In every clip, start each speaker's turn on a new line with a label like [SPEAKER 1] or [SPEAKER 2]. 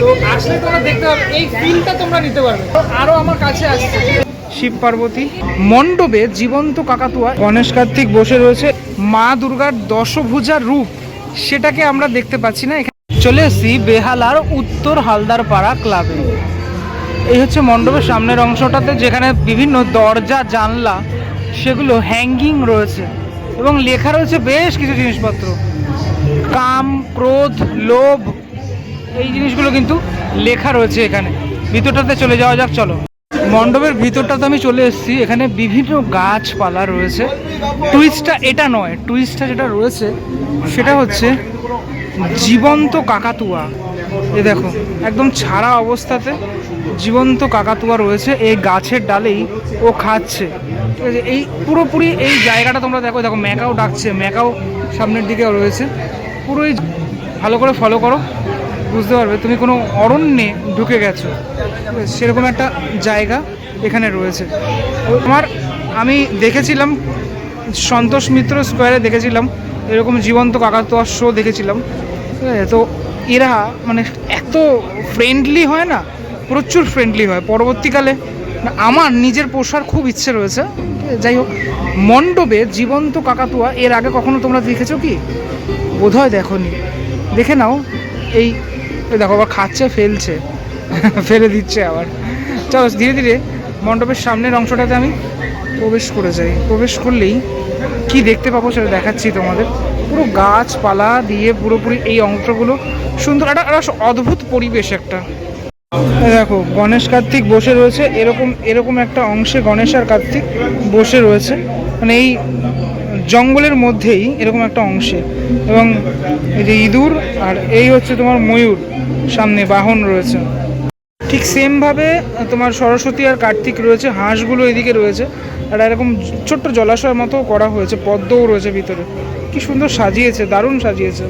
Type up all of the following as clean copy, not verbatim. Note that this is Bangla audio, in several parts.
[SPEAKER 1] তো আসলে তোমরা দেখতে পাবে, এই ফিলটা তোমরা নিতে পারবে। আরো আমার কাছে আসছে শিব পার্বতী মণ্ডপে জীবন্ত কাকাতুয়া, গণেশ কার্তিক বসে রয়েছে, মা দুর্গার দশভুজার রূপ সেটাকে আমরা দেখতে পাচ্ছি না। এখানে চলে এসেছি বেহালার উত্তর হালদার পাড়া ক্লাবে। এই হচ্ছে মণ্ডপের সামনের অংশটাতে, যেখানে বিভিন্ন দরজা জানলা সেগুলো হ্যাঙ্গিং রয়েছে এবং লেখা রয়েছে বেশ কিছু জিনিসপত্র, কাম, ক্রোধ, লোভ, এই জিনিসগুলো কিন্তু লেখা রয়েছে এখানে। ভিতরটাতে চলে যাওয়া যাক, চলো। মণ্ডপের ভিতরটাতে আমি চলে এসেছি, এখানে বিভিন্ন গাছপালা রয়েছে। টুইস্টটা এটা নয়, টুইস্টটা যেটা রয়েছে সেটা হচ্ছে জীবন্ত কাকাতুয়া। এ দেখো একদম ছাড়া অবস্থাতে জীবন্ত কাকাতুয়া রয়েছে, এই গাছের ডালেই ও খাচ্ছে, ঠিক আছে। এই পুরোপুরি এই জায়গাটা তোমরা দেখো, দেখো ম্যাকাও ডাকছে, ম্যাকাও সামনের দিকেও রয়েছে। পুরোই ভালো করে ফলো করো, বুঝতে পারবে তুমি কোনো অরণ্যে ঢুকে গেছো, সেরকম একটা জায়গা এখানে রয়েছে। আমি দেখেছিলাম সন্তোষ মিত্র স্কোয়ারে, দেখেছিলাম এরকম জীবন্ত কাকাতুয়ার শো দেখেছিলাম, ঠিক আছে। তো এরা মানে এত ফ্রেন্ডলি হয় না, প্রচুর ফ্রেন্ডলি হয়। পরবর্তীকালে আমার নিজের পোষার খুব ইচ্ছে রয়েছে। যাই হোক, মণ্ডপে জীবন্ত কাকাতুয়া এর আগে কখনো তোমরা দেখেছো কি? বোধহয় দেখোনি, দেখে নাও। এই দেখো আবার খাচ্ছে, ফেলছে, ফেলে দিচ্ছে আবার। চলো ধীরে ধীরে মণ্ডপের সামনের অংশটাতে আমি প্রবেশ করে যাই। প্রবেশ করলেই কি দেখতে পাবো সেটা দেখাচ্ছি তোমাদের। পুরো গাছপালা দিয়ে পুরোপুরি এই অংশগুলো সুন্দর, একটা অদ্ভুত পরিবেশ একটা। দেখো গণেশ কার্তিক বসে রয়েছে, এরকম একটা অংশে গণেশ আর কার্তিক বসে রয়েছে, মানে এই জঙ্গলের মধ্যেই এরকম একটা অংশে। এবং এই যে ইঁদুর আর এই হচ্ছে তোমার ময়ূর সামনে বাহন রয়েছে। ঠিক সেমভাবে তোমার সরস্বতী আর কার্তিক রয়েছে, হাঁসগুলো এদিকে রয়েছে, আর এরকম ছোট্ট জলাশয়ের মতো করা হয়েছে, পদ্মও রয়েছে ভিতরে। কি সুন্দর সাজিয়েছে, দারুণ সাজিয়েছে।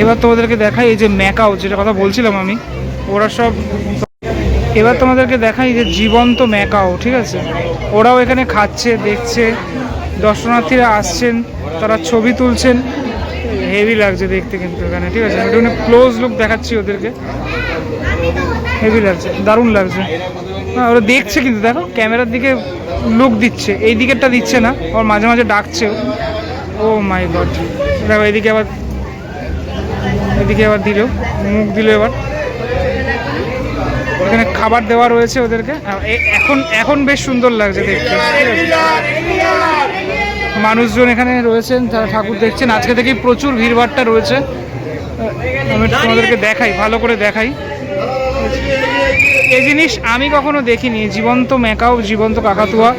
[SPEAKER 1] এবার তোমাদেরকে দেখাই এই যে ম্যাকাও, যেটা কথা বলছিলাম আমি, ওরা সব। এবার তোমাদেরকে দেখাই যে জীবন্ত ম্যাকাও, ঠিক আছে। ওরাও এখানে খাচ্ছে, দেখছে, দর্শনার্থীরা আসছেন, তারা ছবি তুলছেন। হেভি লাগছে দেখতে কিন্তু এখানে, ঠিক আছে। আমি একটু ক্লোজ লুক দেখাচ্ছি ওদেরকে, হেভি লাগছে, দারুণ লাগছে। হ্যাঁ, ওরা দেখছে কিন্তু, দেখো ক্যামেরার দিকে লুক দিচ্ছে, এই দিকেরটা দিচ্ছে না, ওর মাঝে মাঝে ডাকছেও। ও মাই গড, দেখো এদিকে আবার দিল, মুখ দিল। এবার এখানে খাবার দেওয়া রয়েছে ওদেরকে। এখন বেশ সুন্দর লাগছে দেখতে। মানুষজন এখানে রয়েছেন, যারা ঠাকুর দেখছেন। আজকে থেকেই প্রচুর ভিড়ভাড়টা রয়েছে। আমি তোমাদেরকে দেখাই, ভালো করে দেখাই। এই জিনিস আমি কখনো দেখিনি, জীবন্ত ম্যাকাও, জীবন্ত কাকাতুয়া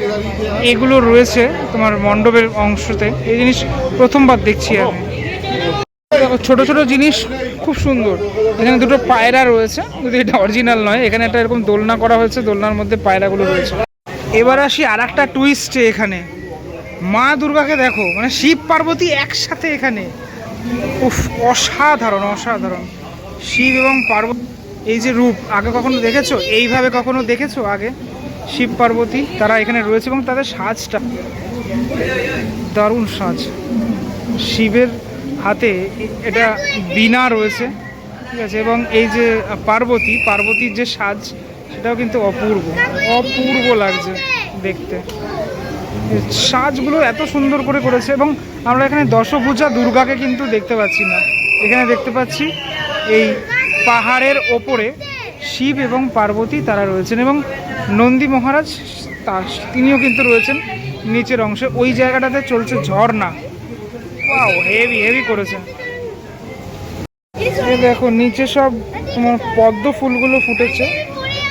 [SPEAKER 1] এগুলো রয়েছে তোমার মণ্ডপের অংশতে। এই জিনিস প্রথমবার দেখছি আমি। ছোট ছোট জিনিস খুব সুন্দর। এখানে দুটো পায়রা রয়েছে, যদি এটা অরিজিনাল নয়। এখানে একটা এরকম দোলনা করা হয়েছে, দোলনার মধ্যে পায়রাগুলো রয়েছে। এবার আসি আর একটা টুইস্টে। এখানে মা দুর্গাকে দেখো, মানে শিব পার্বতী একসাথে এখানে। উফ, অসাধারণ অসাধারণ। শিব এবং পার্বতী এই যে রূপ, আগে কখনো দেখেছো? এইভাবে কখনো দেখেছো আগে? শিব পার্বতী তারা এখানে রয়েছে এবং তাদের সাজটা দারুণ সাজ। শিবের হাতে এটা বীণা রয়েছে, ঠিক আছে। এবং এই যে পার্বতীর যে সাজ, সেটাও কিন্তু অপূর্ব লাগছে দেখতে। সাজগুলো এত সুন্দর করে করেছে। এবং আমরা এখানে দশভুজা দুর্গাকে কিন্তু দেখতে পাচ্ছি না, এখানে দেখতে পাচ্ছি এই পাহাড়ের ওপরে শিব এবং পার্বতী তারা রয়েছেন, এবং নন্দী মহারাজ তিনিও কিন্তু রয়েছেন নিচের অংশে। ওই জায়গাটাতে চলছে ঝর্ণা। ওয়াও, হেভি করেছে। দেখো নিচে সব তোমার পদ্ম ফুলগুলো ফুটেছে,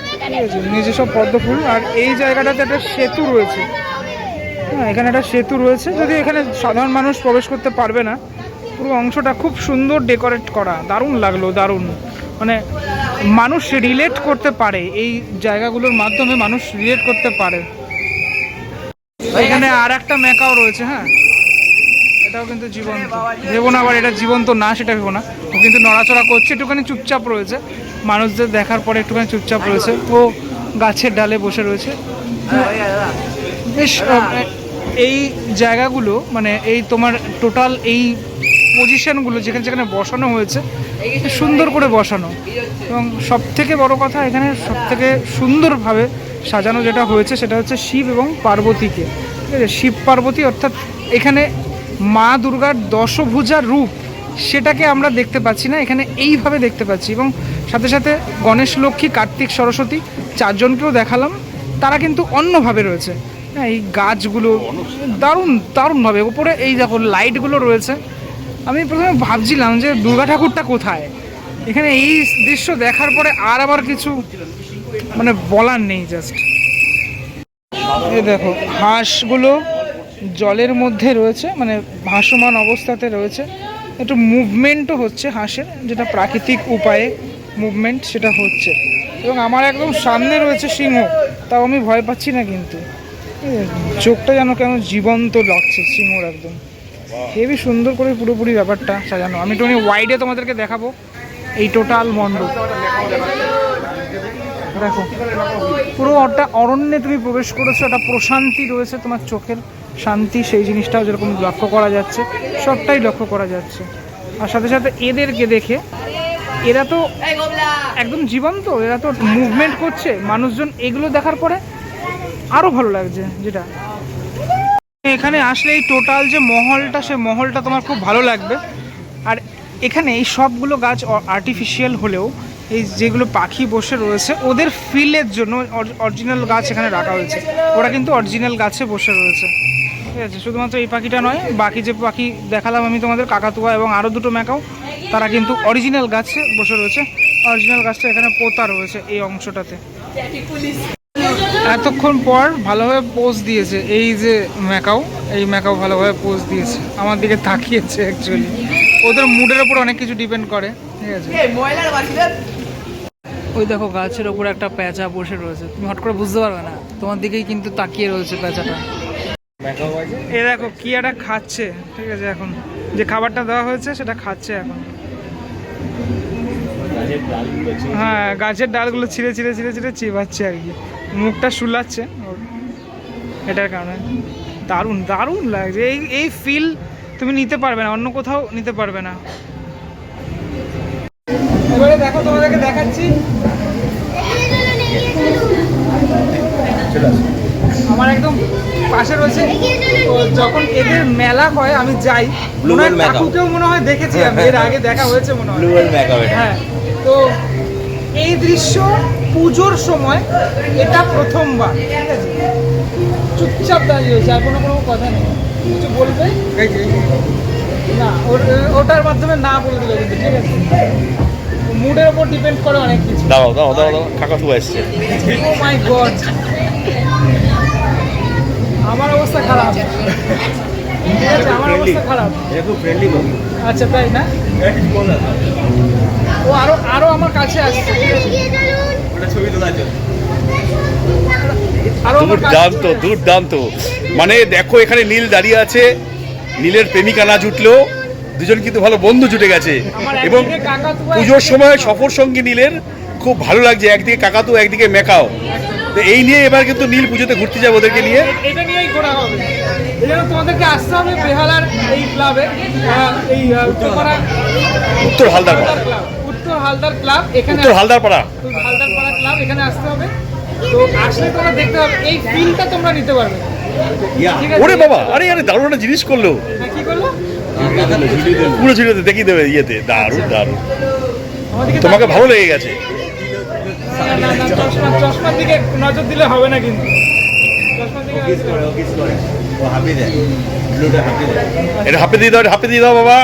[SPEAKER 1] ঠিক আছে, নিচে সব পদ্ম ফুল। আর এই জায়গাটাতে একটা সেতু রয়েছে। হ্যাঁ, এখানে একটা সেতু রয়েছে, যদি এখানে সাধারণ মানুষ প্রবেশ করতে পারবে না। পুরো অংশটা খুব সুন্দর ডেকোরেট করা, দারুণ লাগলো, দারুণ। মানে মানুষ রিলেট করতে পারে, এই জায়গাগুলোর মাধ্যমে মানুষ রিলেট করতে পারে। এখানে আর একটা ম্যাকাও রয়েছে। হ্যাঁ, এটাও কিন্তু জীবন্ত। ভেবো না আবার এটা জীবন্ত না, সেটা ভেবো না। ও কিন্তু নড়াচড়া করছে, একটুখানি চুপচাপ রয়েছে। মানুষদের দেখার পরে একটুখানি চুপচাপ রয়েছে। ও গাছের ডালে বসে রয়েছে। বেশ এই জায়গাগুলো, মানে এই তোমার টোটাল এই পজিশনগুলো যেখানে যেখানে বসানো হয়েছে সুন্দর করে বসানো, এবং সব থেকে বড় কথা এখানে সব থেকে সুন্দরভাবে সাজানো যেটা হয়েছে সেটা হচ্ছে শিব এবং পার্বতীকে। ঠিক আছে, শিব পার্বতী অর্থাৎ এখানে মা দুর্গার দশভুজার রূপ সেটাকে আমরা দেখতে পাচ্ছি না, এখানে এইভাবে দেখতে পাচ্ছি। এবং সাথে সাথে গণেশ, লক্ষ্মী, কার্তিক, সরস্বতী চারজনকেও দেখালাম, তারা কিন্তু অন্যভাবে রয়েছে। হ্যাঁ, এই গাছগুলো দারুণ দারুণভাবে, উপরে এই দেখো লাইটগুলো রয়েছে। আমি প্রথমে ভাবছিলাম যে দুর্গা ঠাকুরটা কোথায়, এখানে এই দৃশ্য দেখার পরে আর আবার কিছু মানে বলার নেই। জাস্ট এই দেখো হাঁসগুলো জলের মধ্যে রয়েছে, মানে ভাসমান অবস্থাতে রয়েছে, একটু মুভমেন্টও হচ্ছে হাঁসের, যেটা প্রাকৃতিক উপায়ে মুভমেন্ট সেটা হচ্ছে। এবং আমার একদম সামনে রয়েছে সিংহ, তাও আমি ভয় পাচ্ছি না, কিন্তু চোখটা যেন কেন জীবন্ত লাগছে সিংহর, একদম হেবি সুন্দর করে পুরোপুরি ব্যাপারটা সাজানো। আমি একটু ওয়াইডে তোমাদেরকে দেখাবো এই টোটাল মণ্ডপ। দেখো পুরো ওটা অরণ্যে তুমি প্রবেশ করেছো, একটা প্রশান্তি রয়েছে তোমার চোখের শান্তি, সেই জিনিসটাও যেরকম লক্ষ্য করা যাচ্ছে, সবটাই লক্ষ্য করা যাচ্ছে। আর সাথে সাথে এদেরকে দেখে, এরা তো একদম জীবন্ত, এরা তো মুভমেন্ট করছে, মানুষজন এগুলো দেখার পরে আরও ভালো লাগছে। যেটা এখানে আসলে এই টোটাল যে মহলটা, সে মহলটা তোমার খুব ভালো লাগবে। আর এখানে এই সবগুলো গাছ আর্টিফিশিয়াল হলেও এই যেগুলো পাখি বসে রয়েছে ওদের ফিলের জন্য অরিজিনাল গাছ এখানে রাখা হয়েছে, ওরা কিন্তু অরিজিনাল গাছে বসে রয়েছে। ঠিক আছে, শুধুমাত্র এই পাখিটা নয়, বাকি যে পাখি দেখালাম আমি তোমাদের, কাকাতুয়া এবং আরও দুটো ম্যাকাও, তারা কিন্তু অরিজিনাল গাছে বসে রয়েছে। অরিজিনাল গাছটা এখানে পোতা রয়েছে এই অংশটাতে। এতক্ষণ পর ভালোভাবে পোজ দিয়েছে এই যে ম্যাকাও, এই ম্যাকাও ভালোভাবে পোজ দিয়েছে, আমার দিকে তাকিয়েছে। অ্যাকচুয়ালি ওদের মুডের ওপর অনেক কিছু ডিপেন্ড করে। ঠিক আছে, ওই দেখো গাছের ওপর একটা প্যাঁচা বসে রয়েছে, তুমি হট করে বুঝতে পারবে না, তোমার দিকেই কিন্তু তাকিয়ে রয়েছে প্যাঁচাটা। এ দেখো কি একটা খাচ্ছে। ঠিক আছে, এখন যে খাবারটা দেওয়া হয়েছে সেটা খাচ্ছে এখন। হ্যাঁ, গাছের ডালগুলো ছিঁড়ে ছিঁড়ে ছিঁড়ে ছিঁড়ে চিবাচ্ছে আর কি, মুখটা শুলাচ্ছে এটার কারণে। দারুণ দারুণ লাগছে, এই এই ফিল তুমি নিতে পারবে না, অন্য কোথাও নিতে পারবে না। এবারে দেখো তোমাদেরকে দেখাচ্ছি, আমার একদম পাশে রয়েছে। যখন এদের মেলা হয় আমি যাই, মনে হয় কাকুকেও মনে হয় দেখেছি আমি, এর আগে দেখা হয়েছে মনে হয়। হ্যাঁ, তো এই দৃশ্য পুজোর সময় এটা প্রথমবার। ঠিক আছে, চুপচাপ দাঁড়িয়ে হয়েছে, আর কোনো কথা নেই। কিছু বলবে না, ওটার মাধ্যমে না বলে দিল কিন্তু। ঠিক আছে, মুডের ওপর ডিপেন্ড করে অনেক কিছু।
[SPEAKER 2] দাও দাও দাও দাও, কাকাতুয়া এসছে।
[SPEAKER 1] ও মাই গড, আমার অবস্থা খারাপ। ঠিক আছে, আমার অবস্থা খারাপ। আচ্ছা, তাই না? ও আরো আরো আমার কাছে আসছে।
[SPEAKER 2] দুর্দান্ত দুর্দান্ত, মানে দেখো এখানে নীল দাঁড়িয়ে আছে, নীলের প্রেমিকা না জুটলেও দুজন কিন্তু ভালো বন্ধু জুটে গেছে। এবং পুজোর সময় সফর সঙ্গী নীলের খুব ভালো লাগছে, একদিকে কাকাতুয়া একদিকে ম্যাকাও। তো এই নিয়ে এবার কিন্তু নীল পুজোতে ঘুরতে যাবো ওদেরকে নিয়ে।
[SPEAKER 1] এটা নিয়েই ঘোরা হবে, এই জন্য তোমাদেরকে আসতে হবে বেহালার এই ক্লাবে, এই উত্তর হালদার ক্লাব, এখানে
[SPEAKER 2] উত্তর হালদারপাড়া
[SPEAKER 1] ক্লাব, এখানে আসতে হবে। তো আসলে তোমরা দেখতে হবে, এই ফিলটা তোমরা নিতে পারবে।
[SPEAKER 2] ওরে বাবা, আরে আরে দারুণ একটা জিনিস করলো।
[SPEAKER 1] কি করলো?
[SPEAKER 2] পুরো ঝুড়িতে দেখিয়ে দেবে ইয়েতে, দারুণ দারুণ, তোমাকে ভালো লেগে গেছে।
[SPEAKER 1] চশমার দিকে নজর দিলে হবে না কিন্তু,
[SPEAKER 2] এটা হাঁপে দিয়ে দাও, হাঁপে দিয়ে দাও বাবা।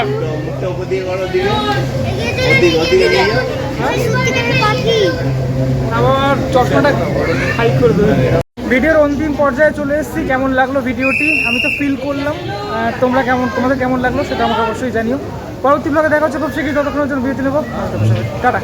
[SPEAKER 1] আমার চশমাটা হাইড করে দেবে। ভিডিওর অন্তিম পর্যায়ে চলে এসেছি। কেমন লাগলো ভিডিওটি? আমি তো ফিল করলাম, তোমাদের কেমন লাগলো সেটা আমাকে অবশ্যই জানিও। পরবর্তী ব্লগে দেখা হচ্ছে খুব শীঘ্রই, ততক্ষণের জন্য বিরতি নেবো। টাটা।